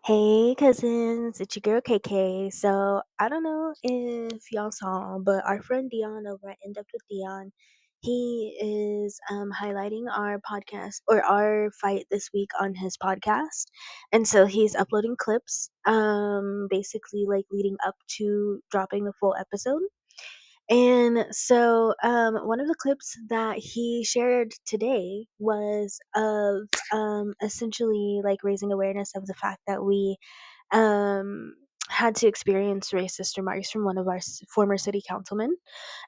Hey cousins, it's your girl KK. So I don't know if y'all saw, but our friend Dion over at In Depth with Dion, he is highlighting our podcast or our fight this week on his podcast, and so he's uploading clips, basically like leading up to dropping the full episode. And so, one of the clips that he shared today was of essentially like raising awareness of the fact that we um, had to experience racist remarks from one of our former city councilmen.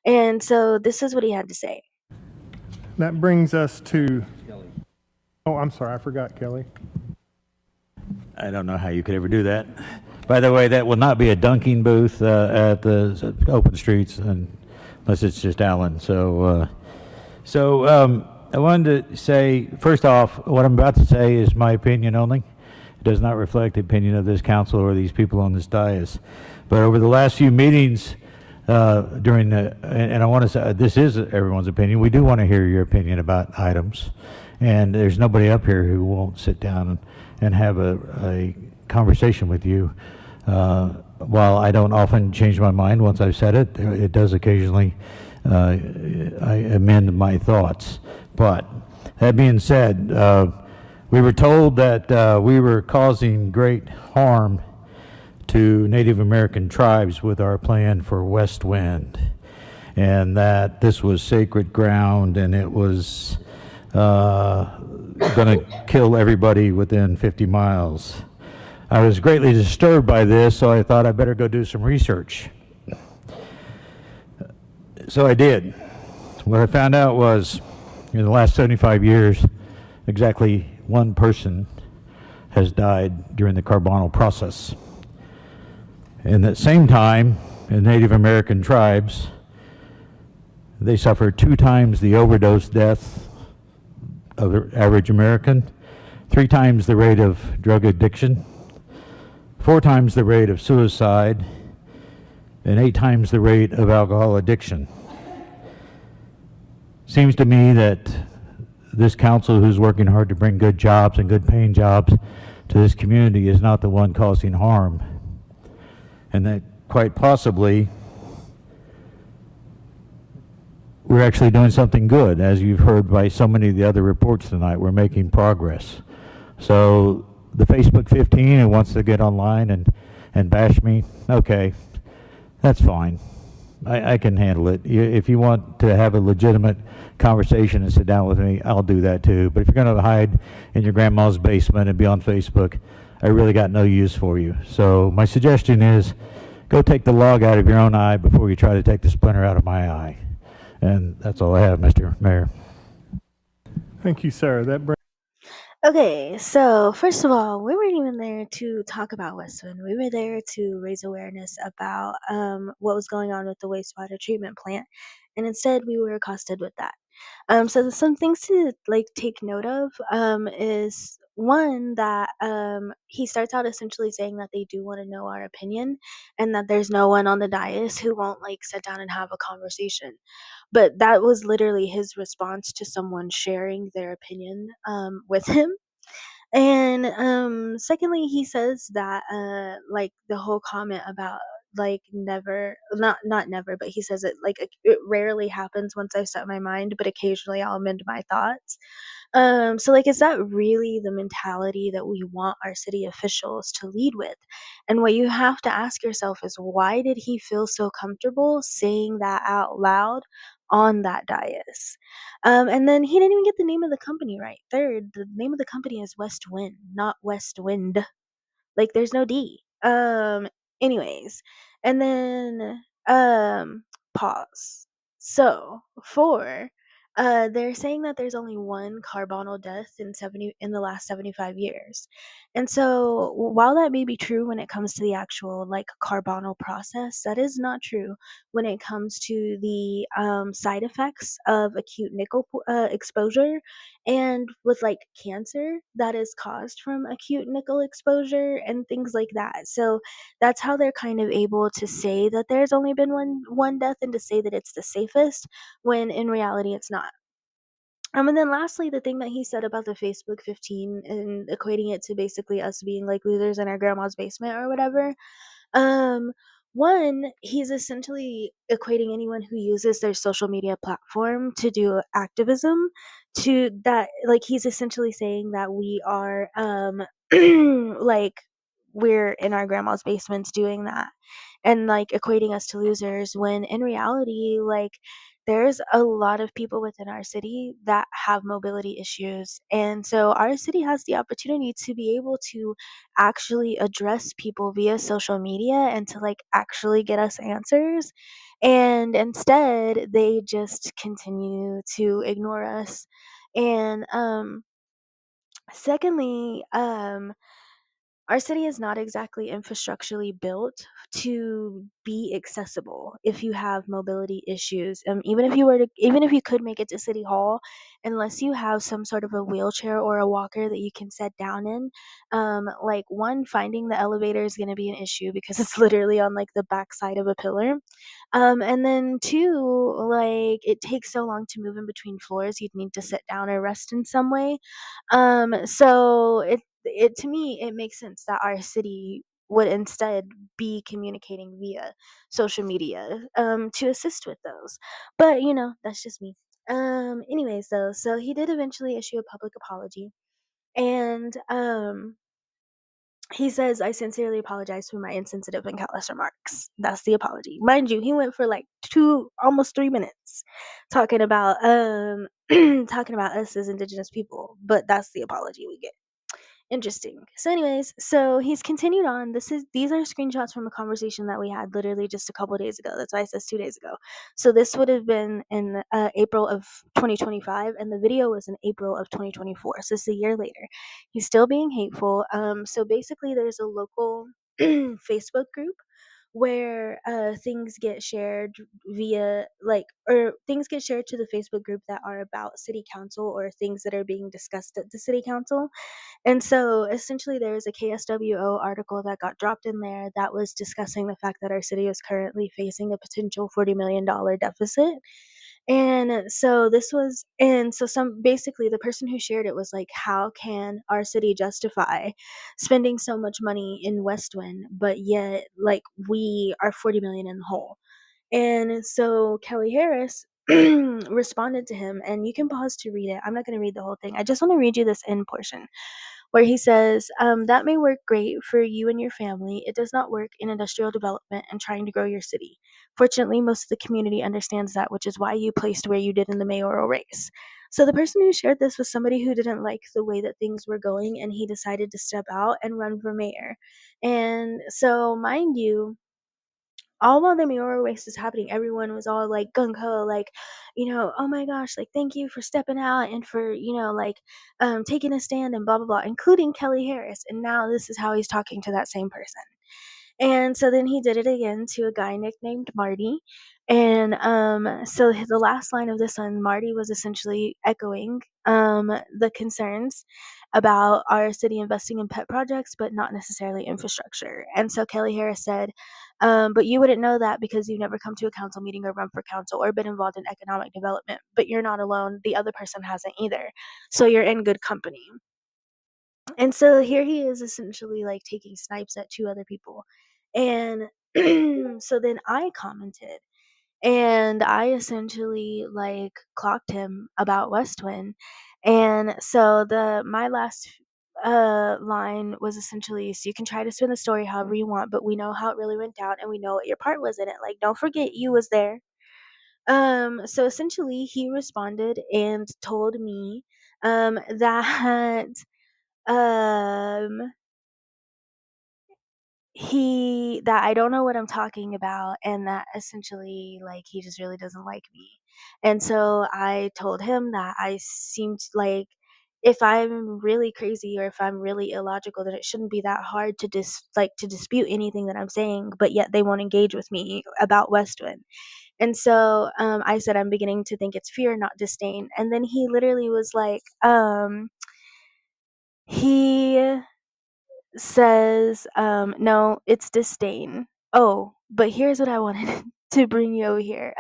And so, this is what he had to say. That brings us to. Oh, I'm sorry, I forgot Kelly. I don't know how you could ever do that. By the way, that will not be a dunking booth at the open streets unless it's just Allen. So I wanted to say, first off, what I'm about to say is my opinion only. It does not reflect the opinion of this council or these people on this dais. But over the last few meetings, during the, and I want to say, this is everyone's opinion. We do want to hear your opinion about items. And there's nobody up here who won't sit down and have a conversation with you. While I don't often change my mind once I've said it, it does occasionally, I amend my thoughts. But that being said, we were told that we were causing great harm to Native American tribes with our plan for West Wind, and that this was sacred ground and it was going to kill everybody within 50 miles. I was greatly disturbed by this, so I thought I better go do some research. So I did. What I found out was, in the last 75 years, exactly one person has died during the carbonal process. And at the same time, in Native American tribes, they suffer 2 times the overdose death of the average American, 3 times the rate of drug addiction, 4 times the rate of suicide, and 8 times the rate of alcohol addiction. Seems to me that this council, who's working hard to bring good jobs and good paying jobs to this community, is not the one causing harm. And that quite possibly we're actually doing something good. As you've heard by so many of the other reports tonight, we're making progress. So the Facebook 15 who wants to get online and bash me, okay, that's fine. I can handle it. If you want to have a legitimate conversation and sit down with me, I'll do that too. But if you're going to hide in your grandma's basement and be on Facebook, I really got no use for you. So my suggestion is go take the log out of your own eye before you try to take the splinter out of my eye. And that's all I have, Mr. Mayor. Thank you, sir. That brings. Okay, so first of all, we weren't even there to talk about Westwind. We were there to raise awareness about what was going on with the wastewater treatment plant, and instead we were accosted with that. So some things to like take note of is one that he starts out essentially saying that they do want to know our opinion, and that there's no one on the dais who won't like sit down and have a conversation. But that was literally his response to someone sharing their opinion with him. And secondly, he says that like the whole comment about like never, not never, but he says it like it rarely happens once I've set my mind, but occasionally I'll amend my thoughts. So like, is that really the mentality that we want our city officials to lead with? And what you have to ask yourself is, why did he feel so comfortable saying that out loud on that dais? And then he didn't even get the name of the company right. Third, the name of the company is West Wind, not West Wind. Like there's no D. Anyways, and then pause. So, 4, they're saying that there's only one carbonal death in the last 75 years. And so, while that may be true when it comes to the actual like carbonal process, that is not true when it comes to the side effects of acute nickel exposure, and with like cancer that is caused from acute nickel exposure and things like that. So that's how they're kind of able to say that there's only been one death, and to say that it's the safest when in reality it's not. And then lastly, the thing that he said about the Facebook 15 and equating it to basically us being like losers in our grandma's basement or whatever. Um, One, he's essentially equating anyone who uses their social media platform to do activism to that, like he's essentially saying that we are like we're in our grandma's basements doing that and like equating us to losers when in reality like there's a lot of people within our city that have mobility issues, and so our city has the opportunity to be able to actually address people via social media and to like actually get us answers, and instead they just continue to ignore us. And secondly, our city is not exactly infrastructurally built to be accessible if you have mobility issues. Even if you could make it to City Hall, unless you have some sort of a wheelchair or a walker that you can sit down in, like one, finding the elevator is going to be an issue because it's literally on like the backside of a pillar. And then two, like it takes so long to move in between floors, you'd need to sit down or rest in some way. So it to me it makes sense that our city would instead be communicating via social media to assist with those. But that's just me. Anyways though, so he did eventually issue a public apology, and he says, I sincerely apologize for my insensitive and callous remarks. That's the apology. Mind you, he went for like almost 3 minutes talking about talking about us as indigenous people, but that's the apology we get. Interesting. So, anyways, so he's continued on. These are screenshots from a conversation that we had literally just a couple of days ago. That's why it says 2 days ago. So this would have been in April of 2025, and the video was in April of 2024. So it's a year later. He's still being hateful. So basically, there's a local Facebook group where things get shared via like or things get shared to the Facebook group that are about city council or things that are being discussed at the city council. And so essentially, there was a KSWO article that got dropped in there that was discussing the fact that our city is currently facing a potential $40 million deficit. And so some basically the person who shared it was like, how can our city justify spending so much money in Westwind, but yet like we are 40 million in the hole? And so Kelly Harris responded to him, and you can pause to read it. I'm not going to read the whole thing. I just want to read you this end portion where he says, that may work great for you and your family. It does not work in industrial development and trying to grow your city. Fortunately, most of the community understands that, which is why you placed where you did in the mayoral race. So the person who shared this was somebody who didn't like the way that things were going, and he decided to step out and run for mayor. And so, mind you, all while the mayoral race was happening, everyone was all like gung ho, like, oh my gosh, like thank you for stepping out and for, like taking a stand and blah blah blah, including Kelly Harris. And now this is how he's talking to that same person. And so then he did it again to a guy nicknamed Marty. And so the last line of this one, Marty was essentially echoing the concerns about our city investing in pet projects, but not necessarily infrastructure. And so Kelly Harris said, but you wouldn't know that because you've never come to a council meeting or run for council or been involved in economic development. But you're not alone. The other person hasn't either. So you're in good company. And so here he is essentially like taking snipes at two other people. And so then I commented and I essentially like clocked him about Westwind. And so the my last line was essentially, so you can try to spin the story however you want, but we know how it really went down and we know what your part was in it. Like don't forget you was there. So essentially he responded and told me that um I don't know what I'm talking about, and that essentially like he just really doesn't like me. And so I told him that I seemed like if I'm really crazy or if I'm really illogical, then it shouldn't be that hard to to dispute anything that I'm saying, but yet they won't engage with me about Westwood. And so I said I'm beginning to think it's fear, not disdain. And then he literally was like, he says, no, it's disdain. Oh, but here's what I wanted to bring you over here.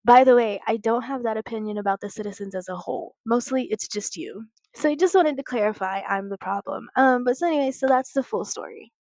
By the way, I don't have that opinion about the citizens as a whole. Mostly, it's just you. So I just wanted to clarify I'm the problem. But so anyway, so that's the full story.